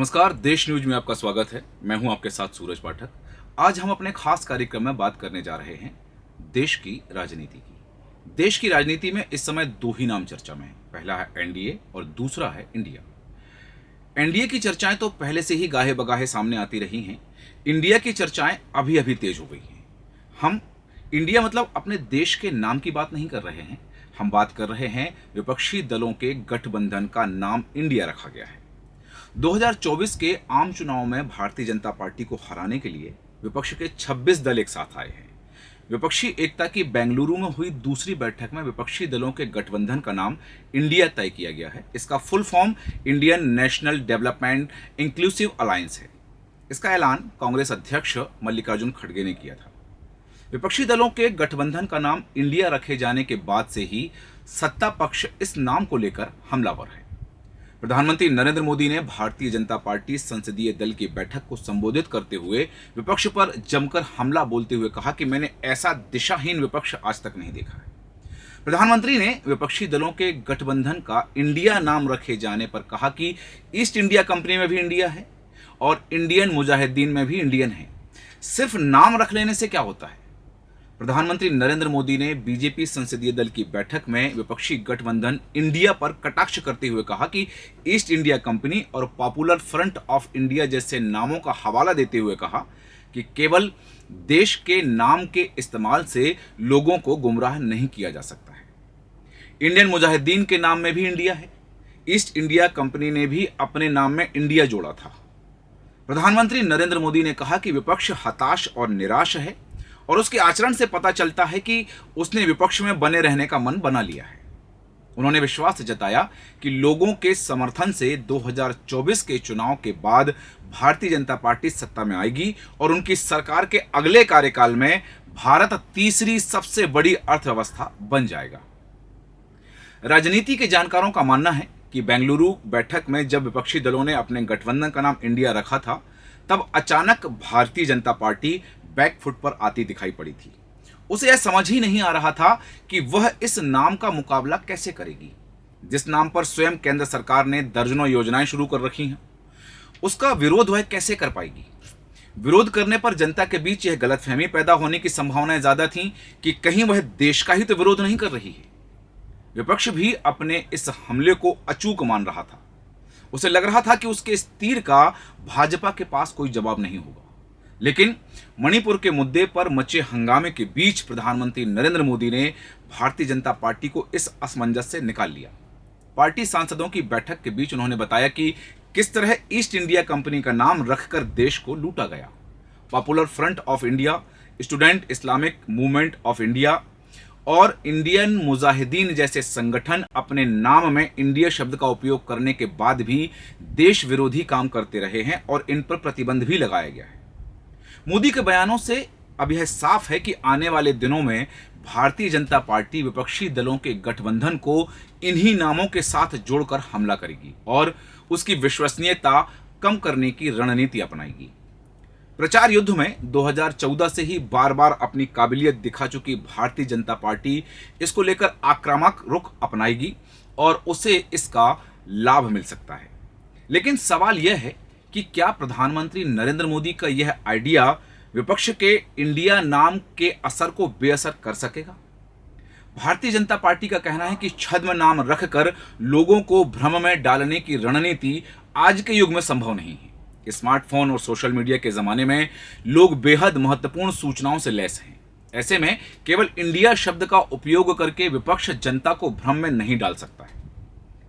नमस्कार, देश न्यूज में आपका स्वागत है। मैं हूं आपके साथ सूरज पाठक। आज हम अपने खास कार्यक्रम में बात करने जा रहे हैं देश की राजनीति की। देश की राजनीति में इस समय दो ही नाम चर्चा में हैं। पहला है एनडीए और दूसरा है इंडिया। एनडीए की चर्चाएं तो पहले से ही गाहे बगाहे सामने आती रही हैं। इंडिया की चर्चाएं अभी अभी तेज हो गई हैं। हम इंडिया मतलब अपने देश के नाम की बात नहीं कर रहे हैं, हम बात कर रहे हैं विपक्षी दलों के गठबंधन का नाम इंडिया रखा गया है। 2024 के आम चुनाव में भारतीय जनता पार्टी को हराने के लिए विपक्ष के 26 दल एक साथ आए हैं। विपक्षी एकता की बेंगलुरु में हुई दूसरी बैठक में विपक्षी दलों के गठबंधन का नाम इंडिया तय किया गया है। इसका full form Indian national development inclusive alliance है। इसका ऐलान कांग्रेस अध्यक्ष मल्लिकार्जुन खड़गे ने किया था। विपक्षी दलों के गठबंधन का नाम इंडिया रखे जाने के बाद से ही सत्ता पक्ष इस नाम को लेकर हमलावर है। प्रधानमंत्री नरेंद्र मोदी ने भारतीय जनता पार्टी संसदीय दल की बैठक को संबोधित करते हुए विपक्ष पर जमकर हमला बोलते हुए कहा कि मैंने ऐसा दिशाहीन विपक्ष आज तक नहीं देखा है। प्रधानमंत्री ने विपक्षी दलों के गठबंधन का इंडिया नाम रखे जाने पर कहा कि ईस्ट इंडिया कंपनी में भी इंडिया है और इंडियन मुजाहिदीन में भी इंडियन है। सिर्फ नाम रख लेने से क्या होता है? प्रधानमंत्री नरेंद्र मोदी ने बीजेपी संसदीय दल की बैठक में विपक्षी गठबंधन इंडिया पर कटाक्ष करते हुए कहा कि ईस्ट इंडिया कंपनी और पॉपुलर फ्रंट ऑफ इंडिया जैसे नामों का हवाला देते हुए कहा कि केवल देश के नाम के इस्तेमाल से लोगों को गुमराह नहीं किया जा सकता है। इंडियन मुजाहिदीन के नाम में भी इंडिया है। ईस्ट इंडिया कंपनी ने भी अपने नाम में इंडिया जोड़ा था। प्रधानमंत्री नरेंद्र मोदी ने कहा कि विपक्ष हताश और निराश है और उसके आचरण से पता चलता है कि उसने विपक्ष में बने रहने का मन बना लिया है। उन्होंने विश्वास जताया कि लोगों के समर्थन से 2024 के चुनाव के बाद भारतीय जनता पार्टी सत्ता में आएगी और उनकी सरकार के अगले कार्यकाल में भारत तीसरी सबसे बड़ी अर्थव्यवस्था बन जाएगा। राजनीति के जानकारों का मानना है कि बेंगलुरु बैठक में जब विपक्षी दलों ने अपने गठबंधन का नाम इंडिया रखा था, तब अचानक भारतीय जनता पार्टी बैकफुट पर आती दिखाई पड़ी थी। उसे यह समझ ही नहीं आ रहा था कि वह इस नाम का मुकाबला कैसे करेगी, जिस नाम पर स्वयं केंद्र सरकार ने दर्जनों योजनाएं शुरू कर रखी हैं। उसका विरोध वह कैसे कर पाएगी? विरोध करने पर जनता के बीच यह गलतफहमी पैदा होने की संभावनाएं ज्यादा थीं कि कहीं वह देश का ही तो विरोध नहीं कर रही है। विपक्ष भी अपने इस हमले को अचूक मान रहा था। उसे लग रहा था कि उसके इस तीर का भाजपा के पास कोई जवाब नहीं होगा। लेकिन मणिपुर के मुद्दे पर मचे हंगामे के बीच प्रधानमंत्री नरेंद्र मोदी ने भारतीय जनता पार्टी को इस असमंजस से निकाल लिया। पार्टी सांसदों की बैठक के बीच उन्होंने बताया कि किस तरह ईस्ट इंडिया कंपनी का नाम रखकर देश को लूटा गया। Popular front of India, student Islamic movement of India और इंडियन मुजाहिदीन जैसे संगठन अपने नाम में इंडिया शब्द का उपयोग करने के बाद भी देश विरोधी काम करते रहे हैं और इन पर प्रतिबंध भी लगाया गया है। मोदी के बयानों से अब यह साफ है कि आने वाले दिनों में भारतीय जनता पार्टी विपक्षी दलों के गठबंधन को इन्हीं नामों के साथ जोड़कर हमला करेगी और उसकी विश्वसनीयता कम करने की रणनीति अपनाएगी। प्रचार युद्ध में 2014 से ही बार बार अपनी काबिलियत दिखा चुकी भारतीय जनता पार्टी इसको लेकर आक्रामक रुख अपनाएगी और उसे इसका लाभ मिल सकता है। लेकिन सवाल यह है कि क्या प्रधानमंत्री नरेंद्र मोदी का यह आइडिया विपक्ष के इंडिया नाम के असर को बेअसर कर सकेगा? भारतीय जनता पार्टी का कहना है कि छद्म नाम रखकर लोगों को भ्रम में डालने की रणनीति आज के युग में संभव नहीं है। स्मार्टफोन और सोशल मीडिया के जमाने में लोग बेहद महत्वपूर्ण सूचनाओं से लैस हैं। ऐसे में केवल इंडिया शब्द का उपयोग करके विपक्ष जनता को भ्रम में नहीं डाल सकता है।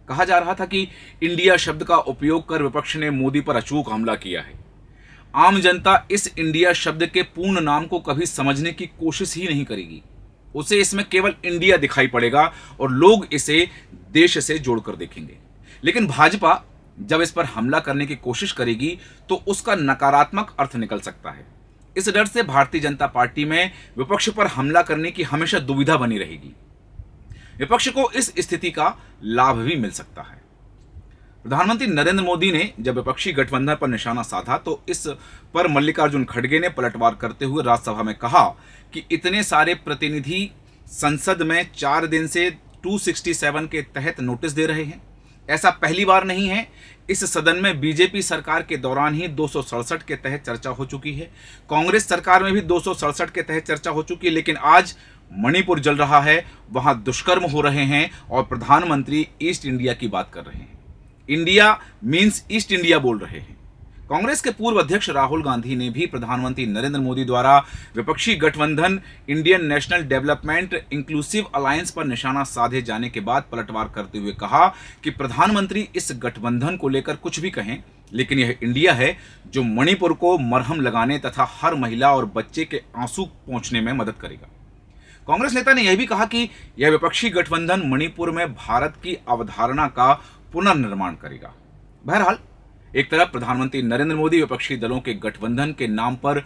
कहा जा रहा था कि इंडिया शब्द का उपयोग कर विपक्ष ने मोदी पर अचूक हमला किया है। आम जनता इस इंडिया शब्द के पूर्ण नाम को कभी समझने की कोशिश ही नहीं करेगी। उसे इसमें केवल इंडिया दिखाई पड़ेगा और लोग इसे देश से जोड़कर देखेंगे। लेकिन भाजपा जब इस पर हमला करने की कोशिश करेगी तो उसका नकारात्मक अर्थ निकल सकता है। इस डर से भारतीय जनता पार्टी में विपक्ष पर हमला करने की हमेशा दुविधा बनी रहेगी। विपक्ष को इस स्थिति का लाभ भी मिल सकता है। प्रधानमंत्री नरेंद्र मोदी ने जब विपक्षी गठबंधन पर निशाना साधा तो इस पर मल्लिकार्जुन खड़गे ने पलटवार करते हुए राज्यसभा में कहा कि इतने सारे प्रतिनिधि संसद में 4 दिन से 267 के तहत नोटिस दे रहे हैं। ऐसा पहली बार नहीं है। इस सदन में बीजेपी सरकार के दौरान ही 267 के तहत चर्चा हो चुकी है, कांग्रेस सरकार में भी 267 के तहत चर्चा हो चुकी है, लेकिन आज मणिपुर जल रहा है, वहां दुष्कर्म हो रहे हैं और प्रधानमंत्री ईस्ट इंडिया की बात कर रहे हैं। इंडिया मीन्स ईस्ट इंडिया बोल रहे हैं। कांग्रेस के पूर्व अध्यक्ष राहुल गांधी ने भी प्रधानमंत्री नरेंद्र मोदी द्वारा विपक्षी गठबंधन Indian national development inclusive alliance पर निशाना साधे जाने के बाद पलटवार करते हुए कहा कि प्रधानमंत्री इस गठबंधन को लेकर कुछ भी कहें, लेकिन यह इंडिया है जो मणिपुर को मरहम लगाने तथा हर महिला और बच्चे के आंसू पोंछने में मदद करेगा। कांग्रेस नेता ने यह भी कहा कि यह विपक्षी गठबंधन मणिपुर में भारत की अवधारणा का पुनर्निर्माण करेगा। बहरहाल, एक तरफ प्रधानमंत्री नरेंद्र मोदी विपक्षी दलों के गठबंधन के नाम पर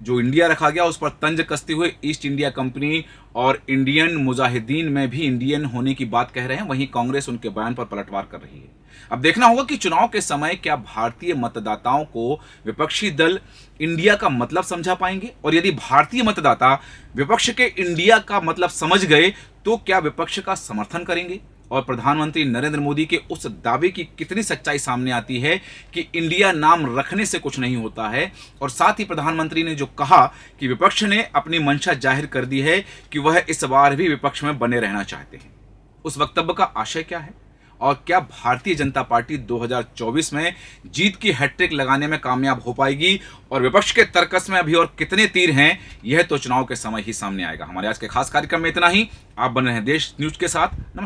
जो इंडिया रखा गया उस पर तंज कसते हुए ईस्ट इंडिया कंपनी और इंडियन मुजाहिदीन में भी इंडियन होने की बात कह रहे हैं, वहीं कांग्रेस उनके बयान पर पलटवार कर रही है। अब देखना होगा कि चुनाव के समय क्या भारतीय मतदाताओं को विपक्षी दल इंडिया का मतलब समझा पाएंगे, और यदि भारतीय मतदाता विपक्ष के इंडिया का मतलब समझ गए तो क्या विपक्ष का समर्थन करेंगे, और प्रधानमंत्री नरेंद्र मोदी के उस दावे की कितनी सच्चाई सामने आती है कि इंडिया नाम रखने से कुछ नहीं होता है। और साथ ही प्रधानमंत्री ने जो कहा कि विपक्ष ने अपनी मंशा जाहिर कर दी है कि वह इस बार भी विपक्ष में बने रहना चाहते हैं, उस वक्तव्य का आशय क्या है, और क्या भारतीय जनता पार्टी 2024 में जीत की हैट्रिक लगाने में कामयाब हो पाएगी, और विपक्ष के तर्कस में अभी और कितने तीर हैं, यह तो चुनाव के समय ही सामने आएगा। हमारे आज के खास कार्यक्रम में इतना ही। आप बने रहें देश न्यूज के साथ। नमस्कार।